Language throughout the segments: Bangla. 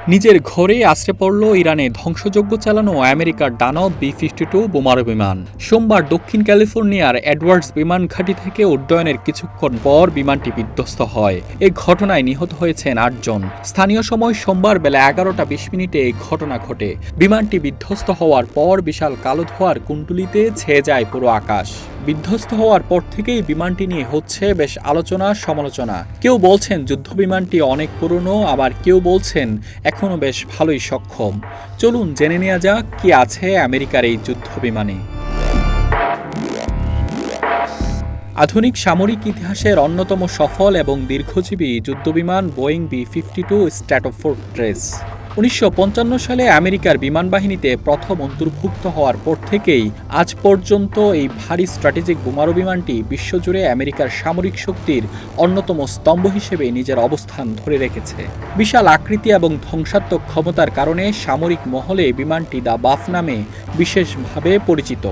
নিজের ঘরে আশ্রে পড়ল ইরানে ধ্বংসযজ্ঞ চালানো আমেরিকার দানব বি-52 বোমারু বিমান। সোমবার দক্ষিণ ক্যালিফোর্নিয়ার এডওয়ার্ডস বিমান ঘাঁটি থেকে উড্ডয়নের কিছুক্ষণ পর বিমানটি বিধ্বস্ত হয়। এই ঘটনায় নিহত হয়েছেন ৮ জন। স্থানীয় সময় সোমবার বেলা ১১:২০ এই ঘটনা ঘটে। বিমানটি বিধ্বস্ত হওয়ার পর বিশাল কালো ধোঁয়ার কুণ্ডুলিতে ছেয়ে যায় পুরো আকাশ। বিধ্বস্ত হওয়ার পর থেকেই বিমানটি নিয়ে হচ্ছে বেশ আলোচনা সমালোচনা। কেউ বলছেন যুদ্ধ বিমানটি অনেক পুরনো, আবার কেউ বলছেন এখনও বেশ ভালোই সক্ষম। চলুন জেনে নেওয়া যাক কি আছে আমেরিকার এই যুদ্ধ বিমানে। আধুনিক সামরিক ইতিহাসের অন্যতম সফল এবং দীর্ঘজীবী যুদ্ধবিমান বোয়িং বি-52 স্ট্র্যাটোফোর্ট্রেস ১৯৫৫ সালে আমেরিকার বিমান বাহিনীতে প্রথম অন্তর্ভুক্ত হওয়ার পর থেকেই আজ পর্যন্ত এই ভারী স্ট্র্যাটেজিক বোমারু বিমানটি বিশ্বজুড়ে আমেরিকার সামরিক শক্তির অন্যতম স্তম্ভ হিসেবে নিজের অবস্থান ধরে রেখেছে। বিশাল আকৃতি এবং ধ্বংসাত্মক ক্ষমতার কারণে সামরিক মহলে বিমানটি দ্য বাফ নামে বিশেষভাবে পরিচিত।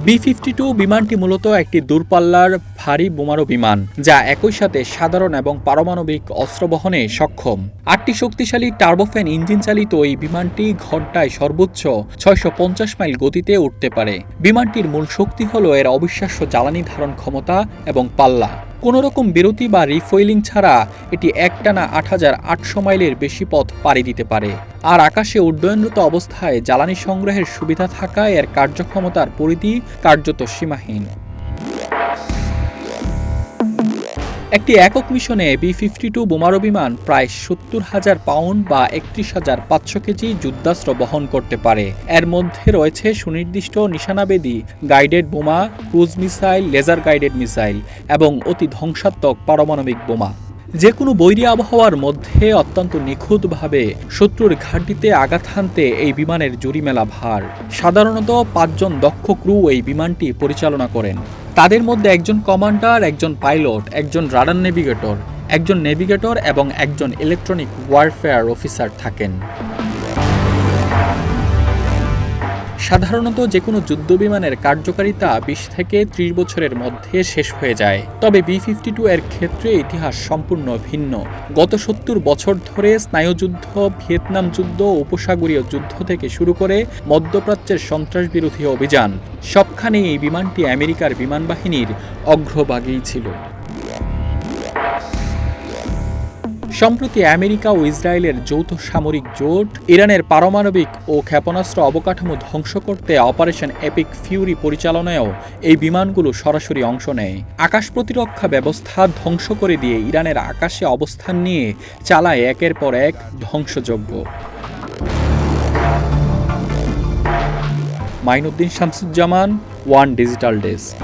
বি-52 বিমানটি মূলত একটি দূরপাল্লার ভারী বোমারু বিমান, যা একই সাথে সাধারণ এবং পারমাণবিক অস্ত্র বহনে সক্ষম। ৮টি শক্তিশালী টার্বোফ্যান ইঞ্জিন চালিত এই বিমানটি ঘন্টায় সর্বোচ্চ ৬৫০ মাইল গতিতে উঠতে পারে। বিমানটির মূল শক্তি হল এর অবিশ্বাস্য জ্বালানি ধারণ ক্ষমতা এবং পাল্লা। কোনোরকম বিরতি বা রিফুয়েলিং ছাড়া এটি একটানা ৮৮০০ মাইলের বেশি পথ পাড়ি দিতে পারে। আর আকাশে উড্ডয়নরত অবস্থায় জ্বালানি সংগ্রহের সুবিধা থাকায় এর কার্যক্ষমতার পরিধি কার্যত সীমাহীন। একটি একক মিশনে বি-52 বোমারু বিমান প্রায় ৭০,০০০ পাউন্ড বা ৩১,৫০০ কেজি যুদ্ধাস্ত্র বহন করতে পারে। এর মধ্যে রয়েছে সুনির্দিষ্ট নিশানাবেদী, guided bomb, cruise missile, laser guided missile এবং অতি ধ্বংসাত্মক পারমাণবিক বোমা। যে কোনো বৈরী আবহাওয়ার মধ্যে অত্যন্ত নিখুঁতভাবে শত্রুর ঘাঁটিতে আঘাত হানতে এই বিমানের জুরিমেলা ভার। সাধারণত ৫ জন দক্ষ ক্রু এই বিমানটি পরিচালনা করেন। তাদের মধ্যে একজন কমান্ডার, একজন পাইলট, একজন রাডার নেভিগেটর এবং একজন ইলেকট্রনিক ওয়ারফেয়ার অফিসার থাকেন। সাধারণত যে কোনো যুদ্ধবিমানের কার্যকারিতা ২০ থেকে ৩০ বছরের মধ্যে শেষ হয়ে যায়, তবে বি-52 এর ক্ষেত্রে ইতিহাস সম্পূর্ণ ভিন্ন। গত ৭০ বছর ধরে স্নায়ুযুদ্ধ, ভিয়েতনাম যুদ্ধ, উপসাগরীয় যুদ্ধ থেকে শুরু করে মধ্যপ্রাচ্যের সন্ত্রাসবিরোধী অভিযান, সবখানেই এই বিমানটি আমেরিকার বিমান বাহিনীর অগ্রভাগেই ছিল। সম্প্রতি আমেরিকা ও ইসরায়েলের যৌথ সামরিক জোট ইরানের পারমাণবিক ও ক্ষেপণাস্ত্র অবকাঠামো ধ্বংস করতে অপারেশন এপিক ফিউরি পরিচালনায়ও এই বিমানগুলো সরাসরি অংশ নেয়। আকাশ প্রতিরক্ষা ব্যবস্থা ধ্বংস করে দিয়ে ইরানের আকাশে অবস্থান নিয়ে চালায় একের পর এক ধ্বংসযজ্ঞ। Mainuddin Shamsuzzaman, one digital desk.